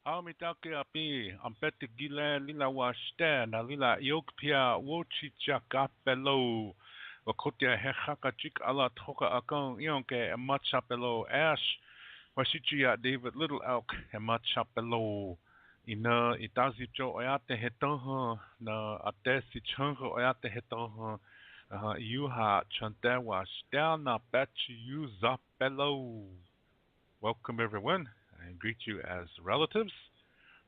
Amitake api, ampete gile lila washte, na lila iokpia wochicha kapelo, wakotia hechaka chik ala toka akon ionke emachapelo ash, washichia David Little Elk emachapelo, ina itazipco oyate hetoha, na atesi chango oyate hetoha, yuha chante washte na pechi yu zapelo. Welcome, everyone. I greet you as relatives.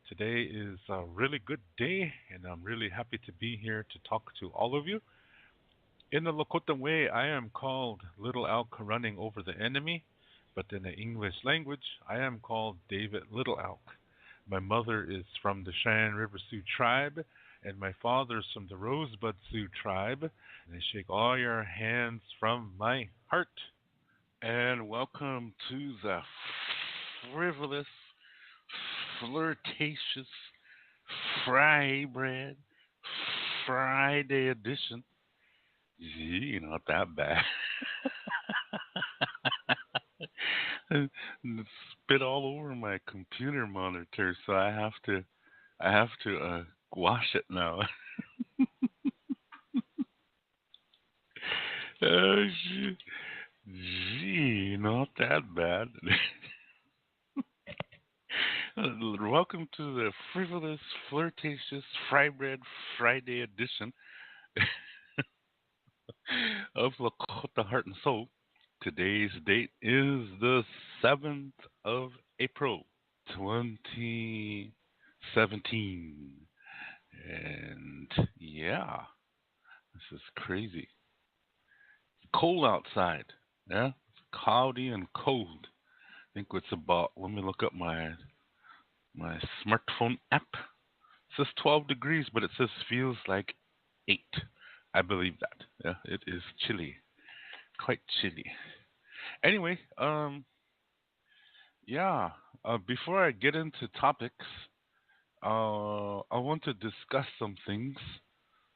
Today is a really good day, and I'm really happy to be here to talk to all of you. In the Lakota way, I am called Little Elk running over the enemy, but in the English language, I am called David Little Elk. My mother is from the Cheyenne River Sioux tribe, and my father's from the Rosebud Sioux tribe. And I shake all your hands from my heart. And welcome to the frivolous, flirtatious, fry bread Friday edition. Gee, not that bad. Spit all over my computer monitor, so I have to wash it now. Oh shit. Gee, not that bad. Welcome to the frivolous, flirtatious, fry bread Friday edition of Lakota Heart and Soul. Today's date is the 7th of April, 2017. And yeah, this is crazy. Cold outside. Yeah, it's cloudy and cold. I think it's about, let me look up my smartphone app. It says 12 degrees, but it says feels like 8. I believe that. Yeah, it is chilly, quite chilly. Anyway, yeah. Before I get into topics, I want to discuss some things,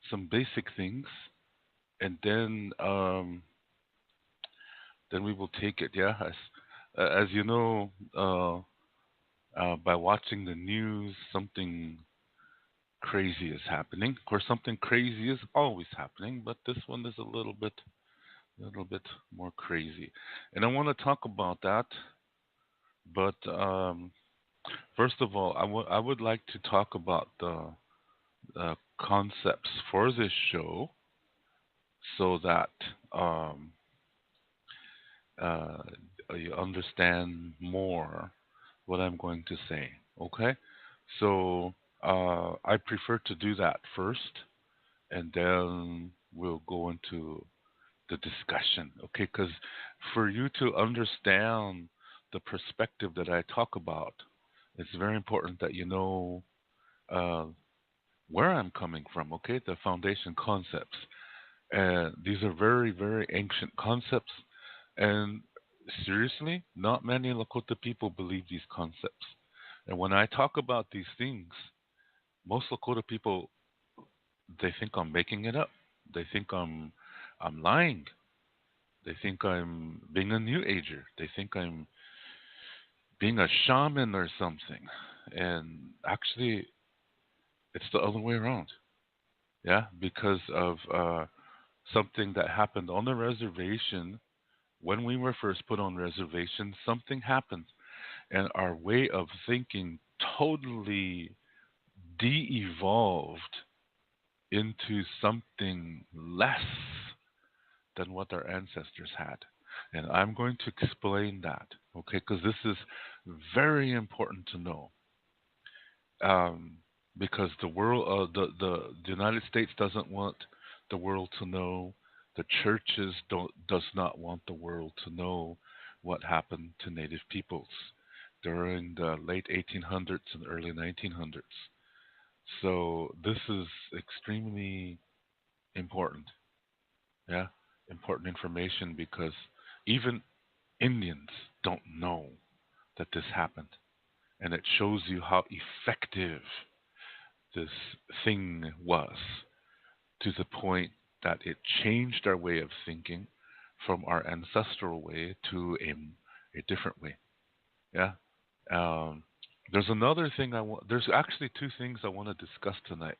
some basic things, and then we will take it. Yeah, as you know, by watching the news, something crazy is happening. Of course, something crazy is always happening, but this one is a little bit more crazy, and I want to talk about that. But first of all, I would like to talk about the concepts for this show so that um, uh, you understand more what I'm going to say. Okay? So I prefer to do that first, and then we'll go into the discussion. Okay? Because for you to understand the perspective that I talk about, it's very important that you know uh, where I'm coming from. Okay? The foundation concepts. And these are very, very ancient concepts. And seriously, not many Lakota people believe these concepts. And when I talk about these things, most Lakota people they think I'm making it up. They think I'm lying. They think I'm being a new ager. They think I'm being a shaman or something. And actually, it's the other way around. Yeah, because of something that happened on the reservation when we were first put on reservation. Something happened, and our way of thinking totally de-evolved into something less than what our ancestors had. And I'm going to explain that, okay? Because this is very important to know. Um, because the world, the United States doesn't want the world to know. The churches does not want the world to know what happened to Native peoples during the late 1800s and early 1900s. So this is extremely important. Yeah, important information because even Indians don't know that this happened, and it shows you how effective this thing was to the point that it changed our way of thinking from our ancestral way to a different way. Yeah. Um, There's another thing I want. There's actually two things I want to discuss tonight.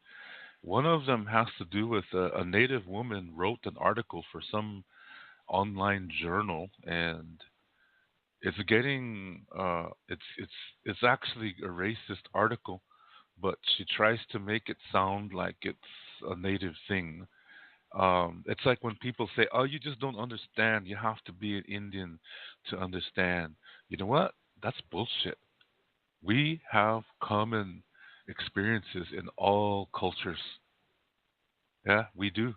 One of them has to do with a Native woman wrote an article for some online journal, and it's getting it's actually a racist article, but she tries to make it sound like it's a native thing. It's like when people say, "Oh, you just don't understand. You have to be an Indian to understand." You know what? That's bullshit. We have common experiences in all cultures. Yeah, we do.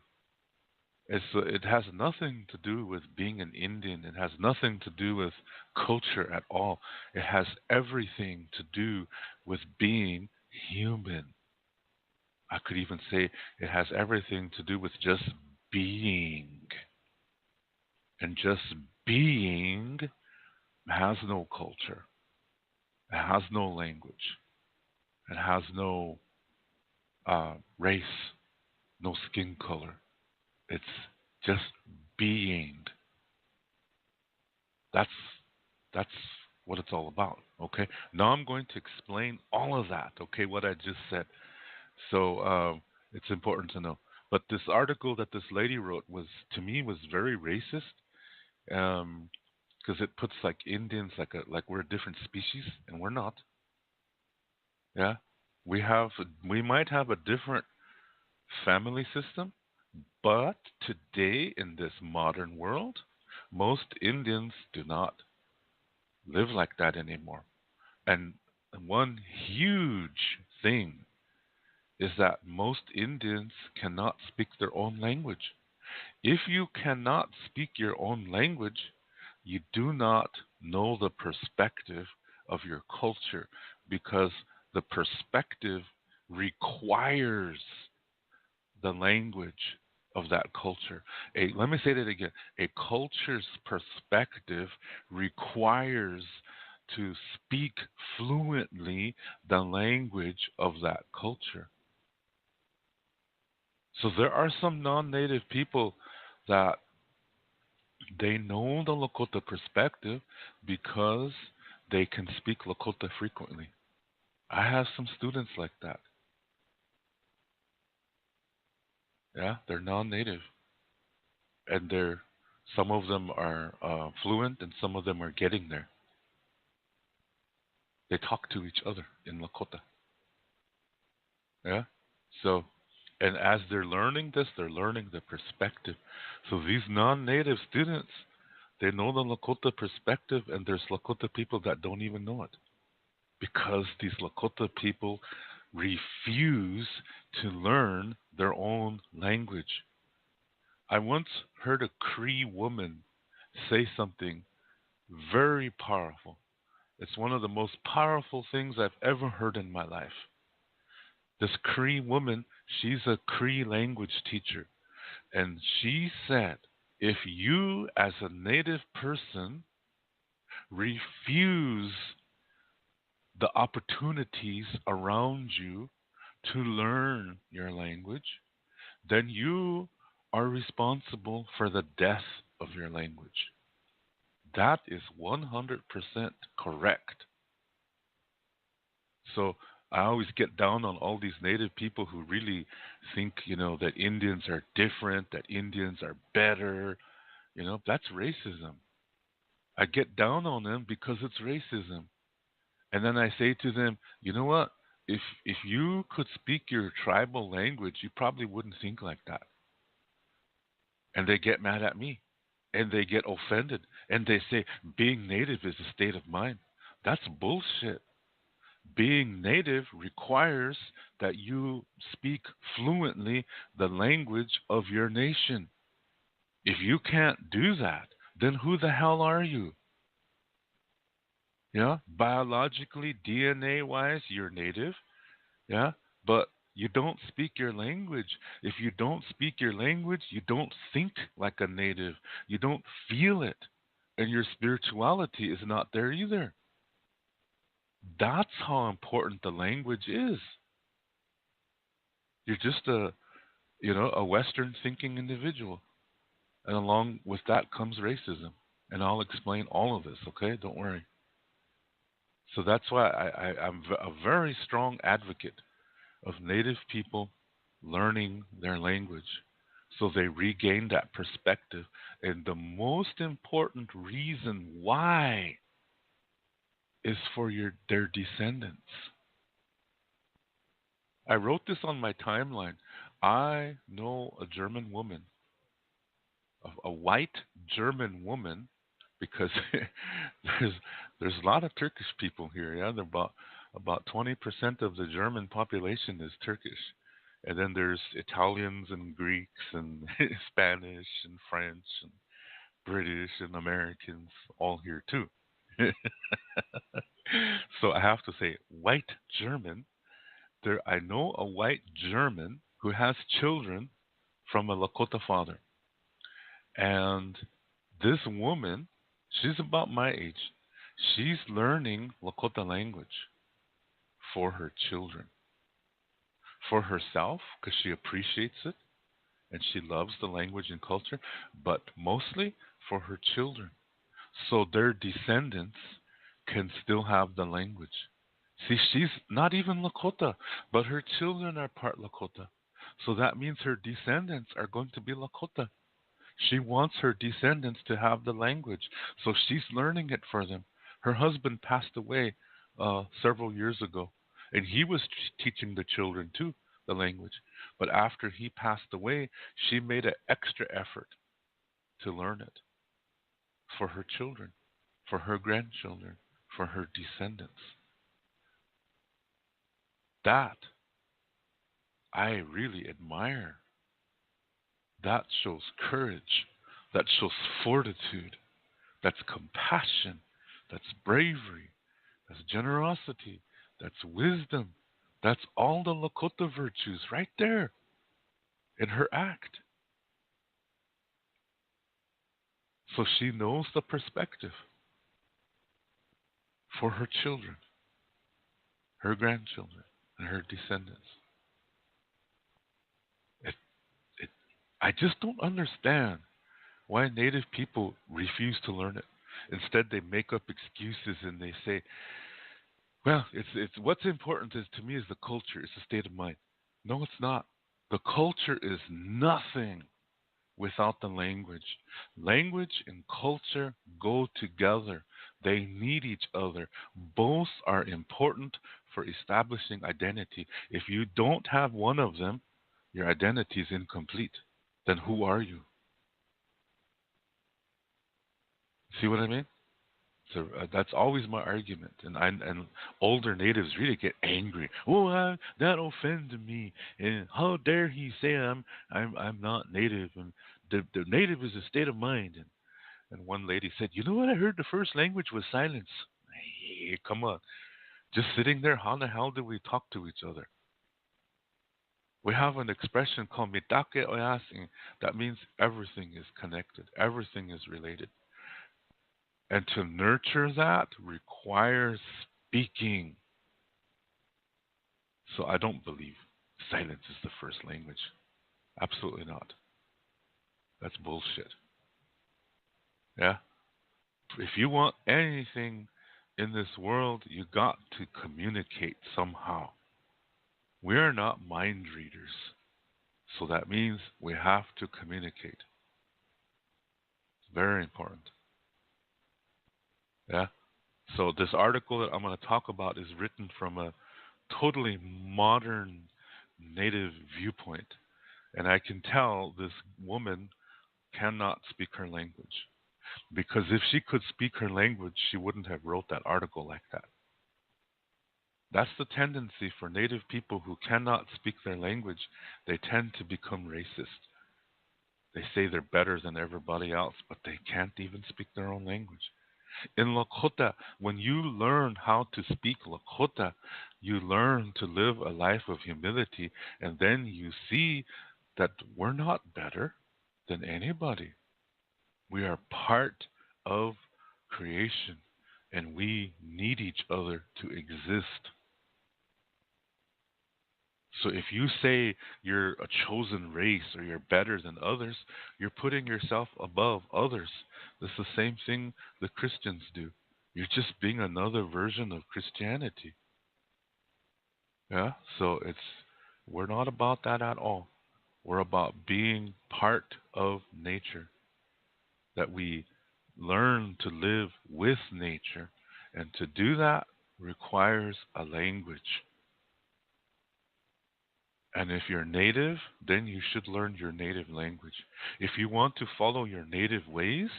It has nothing to do with being an Indian. It has nothing to do with culture at all. It has everything to do with being human. I could even say it has everything to do with just being. And just being has no culture. It has no language. It has no race, no skin color. It's just being. That's that's what it's all about. Okay. Now I'm going to explain all of that. Okay, what I just said. So it's important to know. But this article that this lady wrote was, to me, was very racist. Because it puts like Indians like we're a different species, and we're not. Yeah, we have we might have a different family system, but today in this modern world, most Indians do not live like that anymore. And one huge thing is that most Indians cannot speak their own language. If you cannot speak your own language, you do not know the perspective of your culture, because the perspective requires the language of that culture. Let me say that again. A culture's perspective requires to speak fluently the language of that culture. So there are some non-native people that they know the Lakota perspective because they can speak Lakota frequently. I have some students like that. Yeah, they're non-native, and they're some of them are fluent, and some of them are getting there. They talk to each other in Lakota. Yeah, so and as they're learning this, they're learning the perspective. So these non-native students, they know the Lakota perspective, and there's Lakota people that don't even know it, because these Lakota people refuse to learn their own language. I once heard a Cree woman say something very powerful. It's one of the most powerful things I've ever heard in my life. This Cree woman, she's a Cree language teacher, and she said, if you, as a native person, refuse the opportunities around you to learn your language, then you are responsible for the death of your language. That is 100% correct. So I always get down on all these native people who really think, that Indians are different, that Indians are better. That's racism. I get down on them because it's racism. And then I say to them, you know what? If you could speak your tribal language, you probably wouldn't think like that. And they get mad at me, and they get offended, and they say being native is a state of mind. That's bullshit. Being native requires that you speak fluently the language of your nation. If you can't do that, then who the hell are you? Yeah, biologically, DNA wise, you're native. Yeah, but you don't speak your language. If you don't speak your language, you don't think like a native. You don't feel it. And your spirituality is not there either. That's how important the language is. You're just a Western thinking individual. And along with that comes racism. And I'll explain all of this, okay? Don't worry. So that's why I'm a very strong advocate of Native people learning their language so they regain that perspective. And the most important reason why is for their descendants. I wrote this on my timeline. I know a German woman, a white German woman, because there's there's a lot of Turkish people here. Yeah, they're about 20% of the German population is Turkish, and then there's Italians and Greeks and Spanish and French and British and Americans all here too. So I have to say, white German. I know a white German who has children from a Lakota father. And this woman, she's about my age. She's learning Lakota language for her children, for herself, because she appreciates it and she loves the language and culture, but mostly for her children. So their descendants can still have the language. See, she's not even Lakota, but her children are part Lakota. So that means her descendants are going to be Lakota. She wants her descendants to have the language, so she's learning it for them. Her husband passed away several years ago, and he was teaching the children too the language. But after he passed away, she made an extra effort to learn it for her children, for her grandchildren, for her descendants. That I really admire. That shows courage. That shows fortitude. That's compassion. That's bravery. That's generosity. That's wisdom. That's all the Lakota virtues right there in her act. So she knows the perspective for her children, her grandchildren, and her descendants. It, it, I just don't understand why Native people refuse to learn it. Instead, they make up excuses and they say, "Well, it's what's important is to me is the culture, it's the state of mind." No, it's not. The culture is nothing without the language. Language and culture go together. They need each other. Both are important for establishing identity. If you don't have one of them, your identity is incomplete. Then who are you? See what I mean? So that's always my argument, and older natives really get angry. Oh, that offended me, and how dare he say I'm not native, and the native is a state of mind. And one lady said, you know what? I heard the first language was silence. Hey, come on, just sitting there. How the hell do we talk to each other? We have an expression called mitake oyasing. That means everything is connected, everything is related. And to nurture that requires speaking. So I don't believe silence is the first language. Absolutely not. That's bullshit. Yeah? If you want anything in this world, you got to communicate somehow. We are not mind readers. So that means we have to communicate. It's very important. Yeah? So this article that I'm going to talk about is written from a totally modern native viewpoint. And I can tell this woman cannot speak her language. Because if she could speak her language, she wouldn't have wrote that article like that. That's the tendency for native people who cannot speak their language. They tend to become racist. They say they're better than everybody else, but they can't even speak their own language. In Lakota, when you learn how to speak Lakota, you learn to live a life of humility, and then you see that we're not better than anybody. We are part of creation, and we need each other to exist. So if you say you're a chosen race or you're better than others, you're putting yourself above others. That's the same thing the Christians do. You're just being another version of Christianity. Yeah? So we're not about that at all. We're about being part of nature, that we learn to live with nature. And to do that requires a language. And if you're native, then you should learn your native language. If you want to follow your native ways,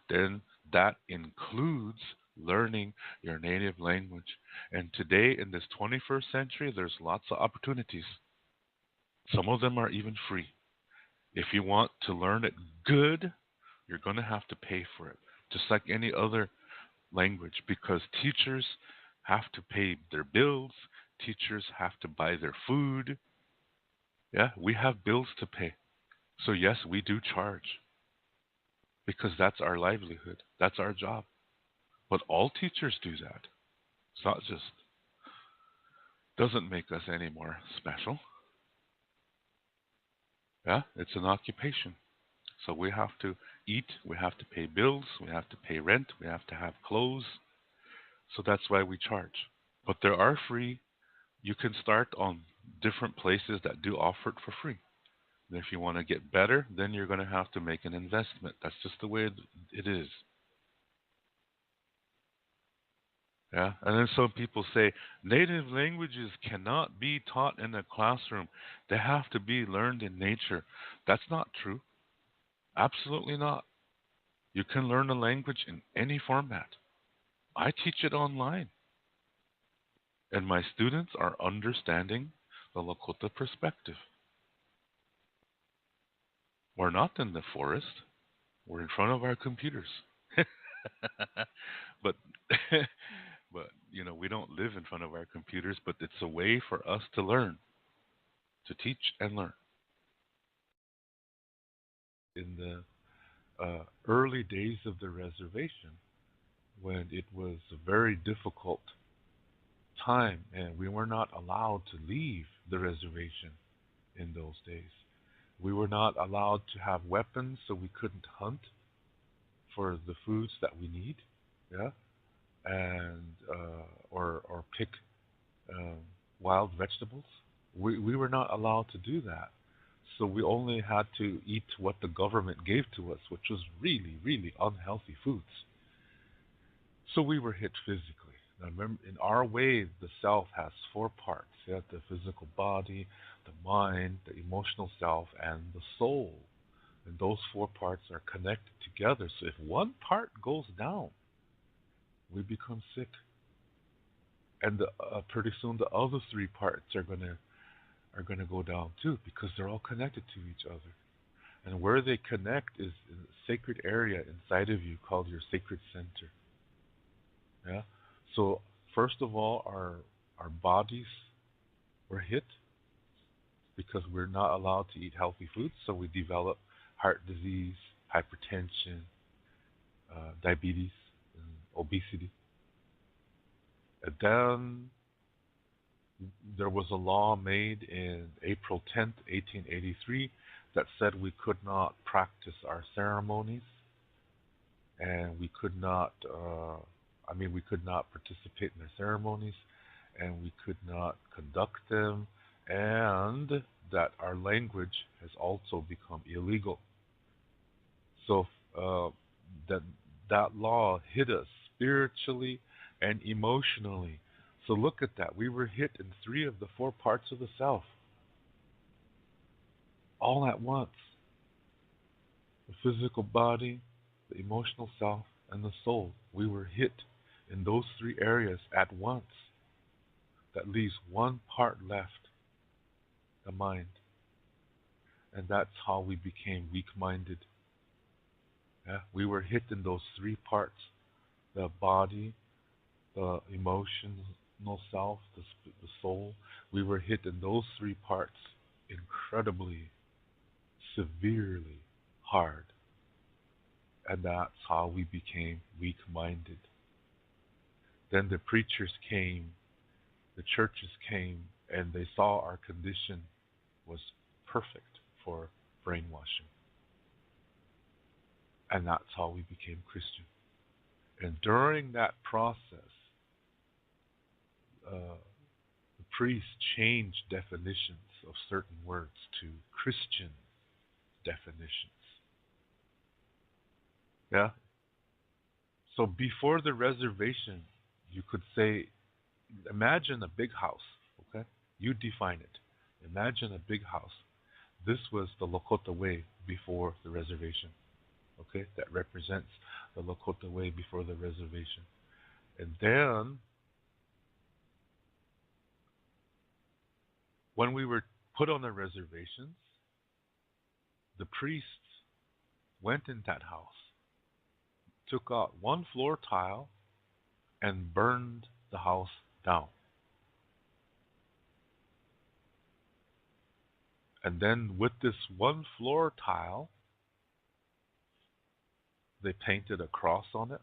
then that includes learning your native language. And today, in this 21st century, there's lots of opportunities. Some of them are even free. If you want to learn it good, you're going to have to pay for it, just like any other language, because teachers have to pay their bills, teachers have to buy their food. Yeah, we have bills to pay. So, yes, we do charge because that's our livelihood, that's our job. But all teachers do that. It's not just, doesn't make us any more special. Yeah, it's an occupation. So we have to eat, we have to pay bills, we have to pay rent, we have to have clothes. So that's why we charge. But there are free, you can start on different places that do offer it for free. And if you want to get better, then you're going to have to make an investment. That's just the way it is. Yeah. And then some people say native languages cannot be taught in a classroom. They have to be learned in nature. That's not true. Absolutely not. You can learn a language in any format. I teach it online, and my students are understanding the Lakota perspective. We're not in the forest. We're in front of our computers. but but we don't live in front of our computers, but it's a way for us to learn, to teach and learn. In the early days of the reservation, when it was a very difficult time and we were not allowed to leave the reservation in those days. We were not allowed to have weapons, so we couldn't hunt for the foods that we need, yeah, and or pick um, wild vegetables. We were not allowed to do that, so we only had to eat what the government gave to us, which was really really unhealthy foods. So we were hit physically. Now remember, in our way, the self has four parts. You have the physical body, the mind, the emotional self, and the soul. And those four parts are connected together. So if one part goes down, we become sick. And pretty soon the other three parts are gonna go down too because they're all connected to each other. And where they connect is a sacred area inside of you called your sacred center. Yeah. So first of all, our bodies were hit because we're not allowed to eat healthy foods, so we develop heart disease, hypertension, diabetes, and obesity. And then there was a law made in April 10th, 1883, that said we could not practice our ceremonies and we could not, we could not participate in their ceremonies and we could not conduct them, and that our language has also become illegal. So that that law hit us spiritually and emotionally. So look at that. We were hit in three of the four parts of the self all at once: the physical body, the emotional self, and the soul. We were hit in those three areas at once. That leaves one part left, the mind. And that's how we became weak minded. Yeah? We were hit in those three parts: the body, the emotional self, the soul. We were hit in those three parts incredibly, severely hard. And that's how we became weak minded. Then the preachers came, the churches came, and they saw our condition was perfect for brainwashing. And that's how we became Christian. And during that process, the priests changed definitions of certain words to Christian definitions. Yeah? So before the reservation, you could say, imagine a big house, okay? You define it. Imagine a big house. This was the Lakota way before the reservation, okay? That represents the Lakota way before the reservation. And then, when we were put on the reservations, the priests went in that house, took out one floor tile, and burned the house down. And then with this one floor tile, they painted a cross on it.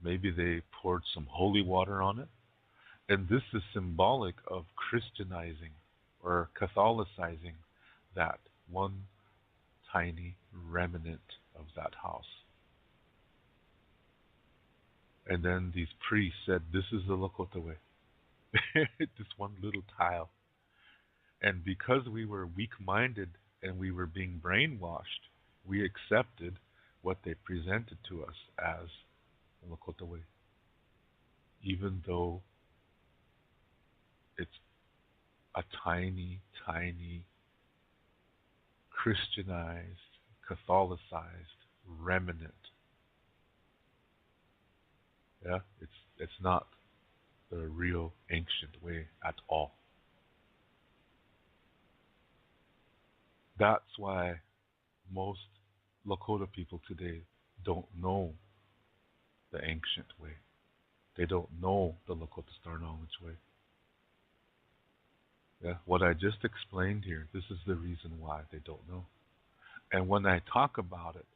Maybe they poured some holy water on it. And this is symbolic of Christianizing or Catholicizing that one tiny remnant of that house. And then these priests said, this is the Lakota way. This one little tile. And because we were weak-minded and we were being brainwashed, we accepted what they presented to us as the Lakota way. Even though it's a tiny, tiny, Christianized, Catholicized remnant. Yeah, it's not the real ancient way at all. That's why most Lakota people today don't know the ancient way. They don't know the Lakota Star Knowledge way. Yeah, what I just explained here, this is the reason why they don't know. And when I talk about it,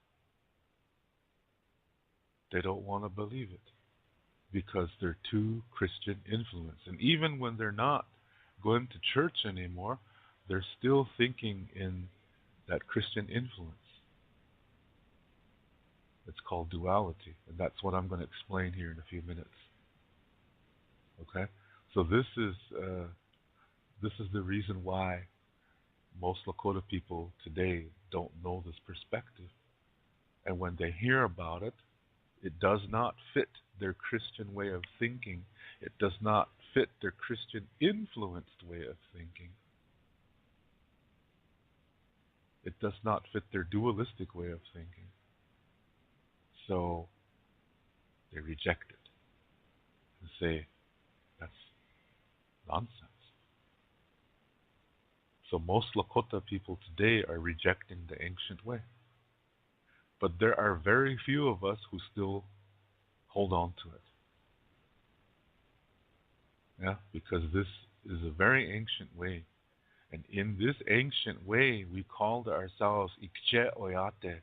they don't want to believe it because they're too Christian influenced. And even when they're not going to church anymore, they're still thinking in that Christian influence. It's called duality, and that's what I'm going to explain here in a few minutes. Okay, so this is the reason why most Lakota people today don't know this perspective, and when they hear about it, it does not fit their Christian way of thinking. It does not fit their Christian influenced way of thinking. It does not fit their dualistic way of thinking. So they reject it and say, that's nonsense. So most Lakota people today are rejecting the ancient way. But there are very few of us who still hold on to it. Yeah, because this is a very ancient way. And in this ancient way, we called ourselves Ikche Oyate.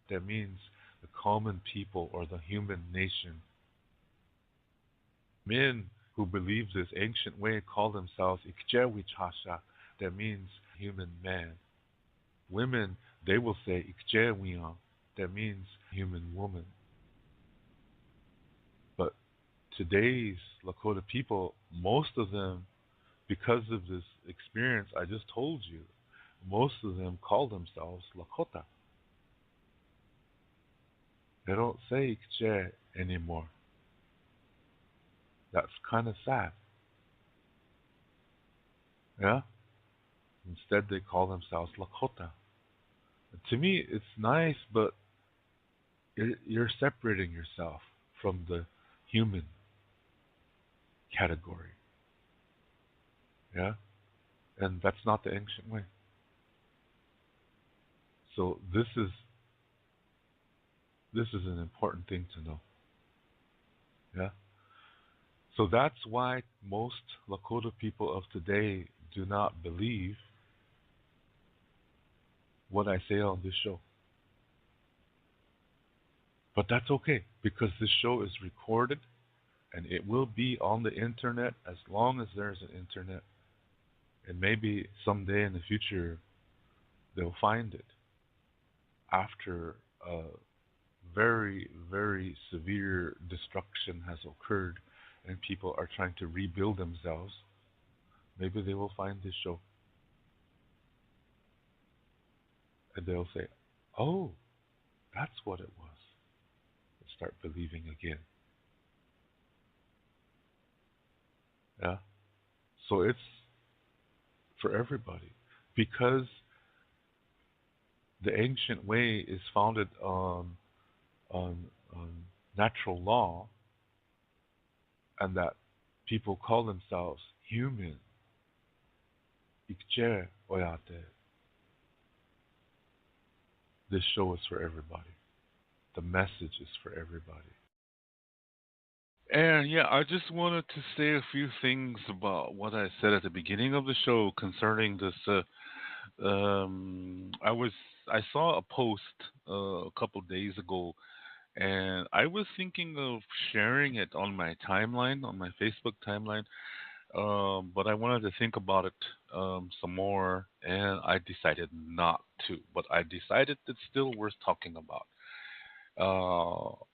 That means the common people or the human nation. Men who believe this ancient way call themselves Ikche Wichasha. That means human man. Women, they will say Ikche Wiyan. That means human woman. But today's Lakota people, most of them, because of this experience I just told you, most of them call themselves Lakota. They don't say Ikche anymore. That's kind of sad. Yeah? Instead, they call themselves Lakota. To me, it's nice, but you're separating yourself from the human category. Yeah? And that's not the ancient way. So this is an important thing to know. Yeah? So that's why most Lakota people of today do not believe what I say on this show. But that's okay, because this show is recorded and it will be on the internet as long as there's an internet. And maybe someday in the future they'll find it after a very, very severe destruction has occurred and people are trying to rebuild themselves, maybe they will find this show and they'll say, oh, that's what it was. And start believing again. Yeah. So it's for everybody because the ancient way is founded on natural law and that people call themselves human. Ikche oyate. This show is for everybody. The message is for everybody. And yeah, I just wanted to say a few things about what I said at the beginning of the show concerning this. I was I saw a post a couple days ago, and I was thinking of sharing it on my timeline, on my Facebook timeline. But I wanted to think about it some more, and I decided not to. But I decided it's still worth talking about.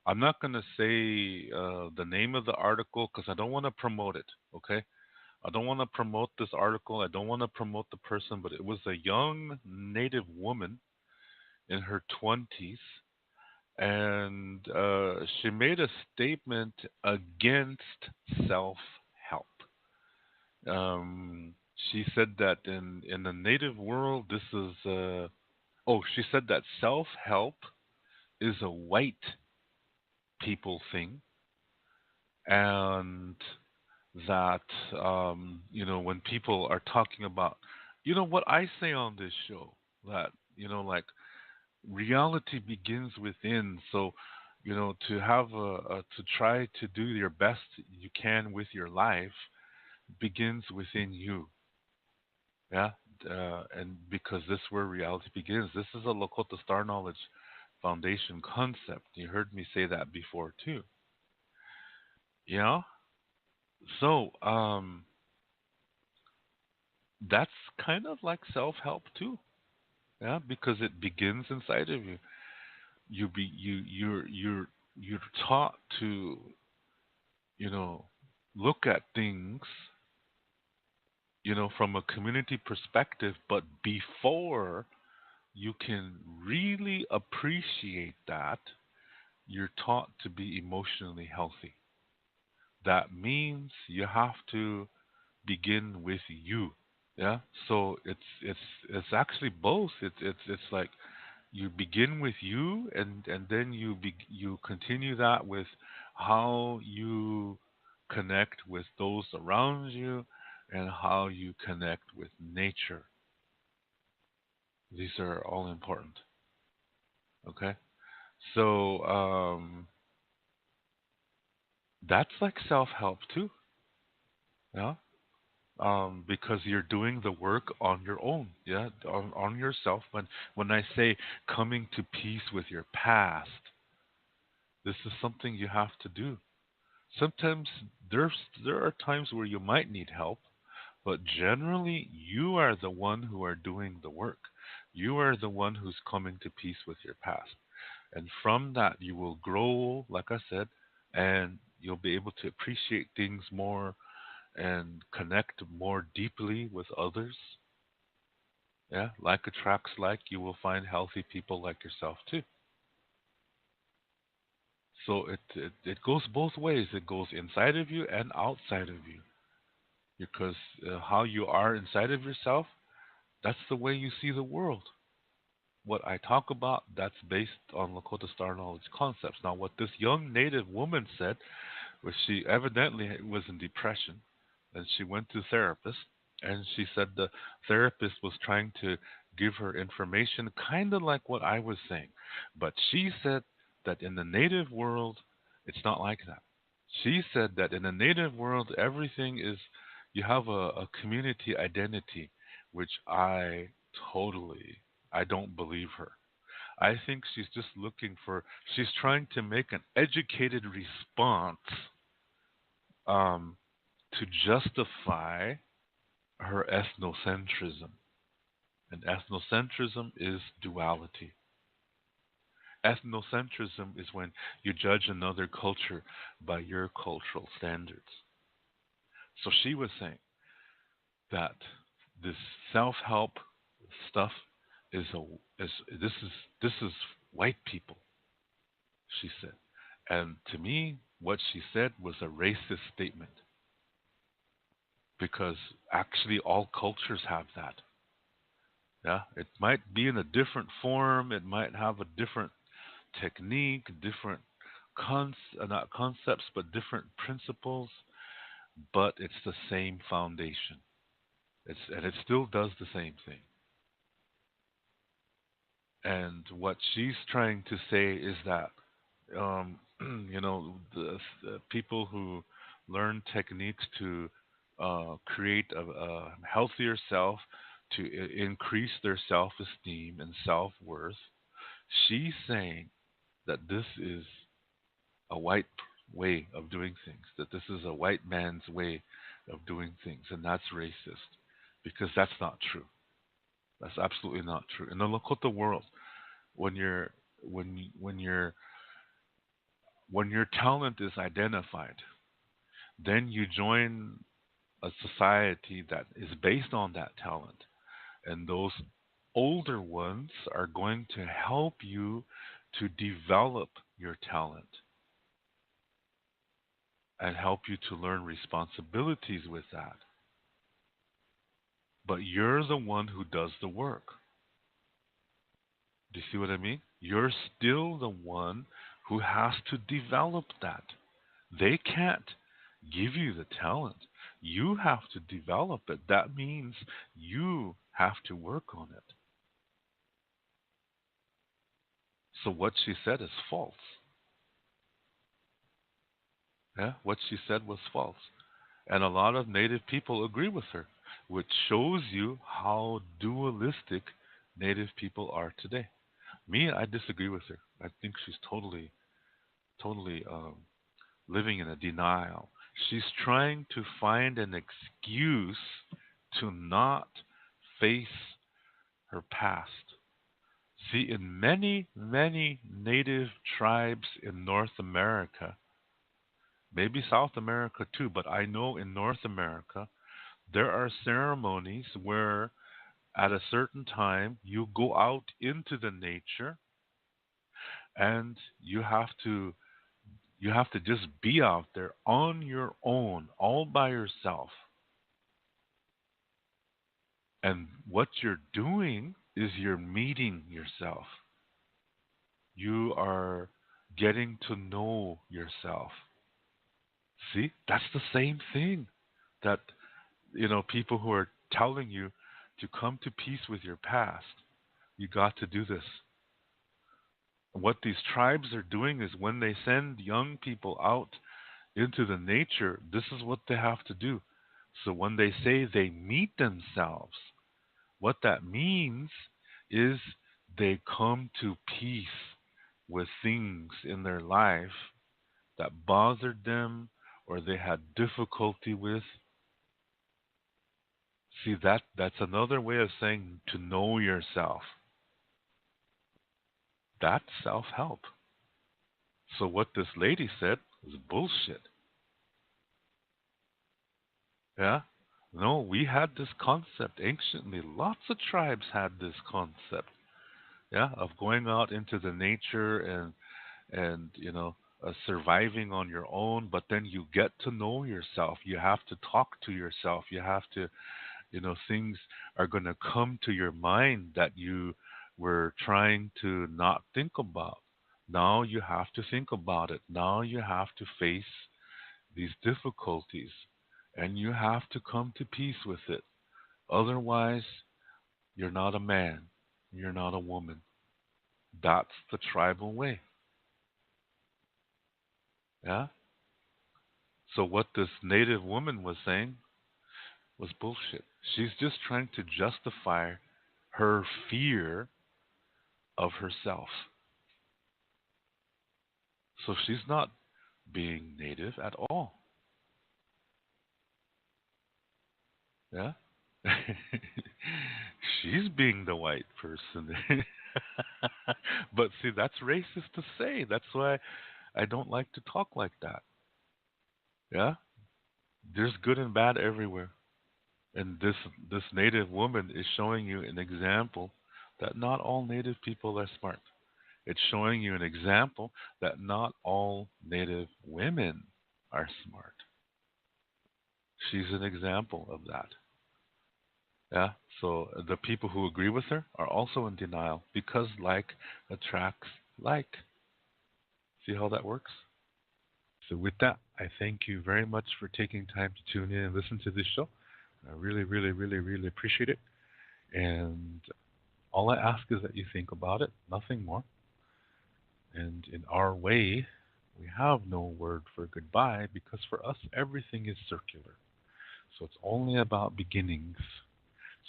I'm not going to say the name of the article because I don't want to promote it, okay? I don't want to promote this article. I don't want to promote the person, but it was a young Native woman in her 20s, and she made a statement against self help. She said that in the Native world, this is. She said that self help is a white people thing, and that when people are talking about what I say on this show, that like reality begins within. So to have to try to do your best you can with your life begins within you. Yeah. And because this is where reality begins. This is a Lakota Star Knowledge Foundation concept. You heard me say that before too. Yeah. So that's kind of like self help too. Yeah, because it begins inside of you. You're taught to you know look at things from a community perspective, but before you can really appreciate that, you're taught to be emotionally healthy. That means you have to begin with you. Yeah. So it's actually both. It's like you begin with you, and then you continue that with how you connect with those around you and how you connect with nature. These are all important. Okay. So that's like self help too. Yeah. Because you're doing the work on your own, yeah, on yourself. When I say coming to peace with your past, this is something you have to do. Sometimes there are times where you might need help, but generally you are the one who are doing the work. You are the one who's coming to peace with your past. And from that you will grow, like I said, and you'll be able to appreciate things more and connect more deeply with others. Yeah, like attracts like, you will find healthy people like yourself too. So it goes both ways. It goes inside of you and outside of you. Because how you are inside of yourself, that's the way you see the world. What I talk about, that's based on Lakota Star Knowledge concepts. Now, what this young Native woman said was she evidently was in depression, and she went to a therapist, and she said the therapist was trying to give her information, kind of like what I was saying, but she said that in the Native world, it's not like that. She said that in the Native world, everything is you have a community identity, which I don't believe her. I think she's just looking for, she's trying to make an educated response um, to justify her ethnocentrism. And ethnocentrism is duality. Ethnocentrism is when you judge another culture by your cultural standards. So she was saying that this self-help stuff is a is this is white people, she said. And to me, what she said was a racist statement because actually all cultures have that. Yeah, it might be in a different form, it might have a different technique, different not concepts, but different principles, but it's the same foundation. And it still does the same thing. And what she's trying to say is that, um, the people who learn techniques to create a healthier self, to increase their self-esteem and self-worth, she's saying that this is a white way of doing things, that this is a white man's way of doing things, and that's racist because that's not true. That's absolutely not true. In the Lakota world, when you're when you're when your talent is identified, then you join a society that is based on that talent, and those older ones are going to help you to develop your talent and help you to learn responsibilities with that. But you're the one who does the work. Do you see what I mean? You're still the one who has to develop that. They can't give you the talent. You have to develop it. That means you have to work on it. So what she said is false. Yeah, what she said was false. And a lot of Native people agree with her, which shows you how dualistic Native people are today. Me, I disagree with her. I think she's totally living in a denial. She's trying to find an excuse to not face her past. See, in many native tribes in North America, maybe South America too, but I know in North America, there are ceremonies where at a certain time you go out into the nature and you have to just be out there on your own, all by yourself. And what you're doing is you're meeting yourself. You are getting to know yourself. See, that's the same thing that, people who are telling you to come to peace with your past. You got to do this. What these tribes are doing is when they send young people out into the nature, this is what they have to do. So when they say they meet themselves, what that means is they come to peace with things in their life that bothered them or they had difficulty with. See, that's another way of saying to know yourself. That's self-help. So what this lady said was bullshit. Yeah? No, we had this concept anciently. Lots of tribes had this concept, yeah, of going out into the nature and surviving on your own. But then you get to know yourself. You have to talk to yourself. You have to, things are going to come to your mind that you were trying to not think about. Now you have to think about it. Now you have to face these difficulties, and you have to come to peace with it. Otherwise, you're not a man. You're not a woman. That's the tribal way. Yeah? So, what this native woman was saying was bullshit. She's just trying to justify her fear of herself. So, she's not being native at all. Yeah? She's being the white person. But see, that's racist to say. That's why I don't like to talk like that. Yeah? There's good and bad everywhere. And this native woman is showing you an example that not all native people are smart. It's showing you an example that not all native women are smart. She's an example of that. Yeah. So the people who agree with her are also in denial because like attracts like. See how that works? So with that, I thank you very much for taking time to tune in and listen to this show. I really, really, really, really appreciate it. And all I ask is that you think about it, nothing more. And in our way, we have no word for goodbye because for us, everything is circular. So it's only about beginnings,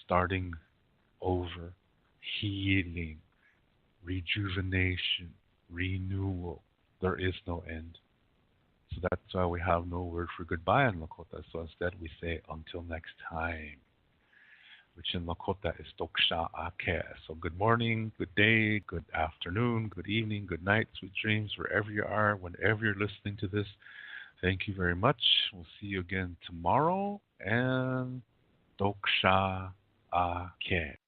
starting over, healing, rejuvenation, renewal. There is no end. So that's why we have no word for goodbye in Lakota. So instead we say until next time, which in Lakota is Toksha Ake. So good morning, good day, good afternoon, good evening, good night, sweet dreams, wherever you are, whenever you're listening to this. Thank you very much. We'll see you again tomorrow. And Toksha Ake.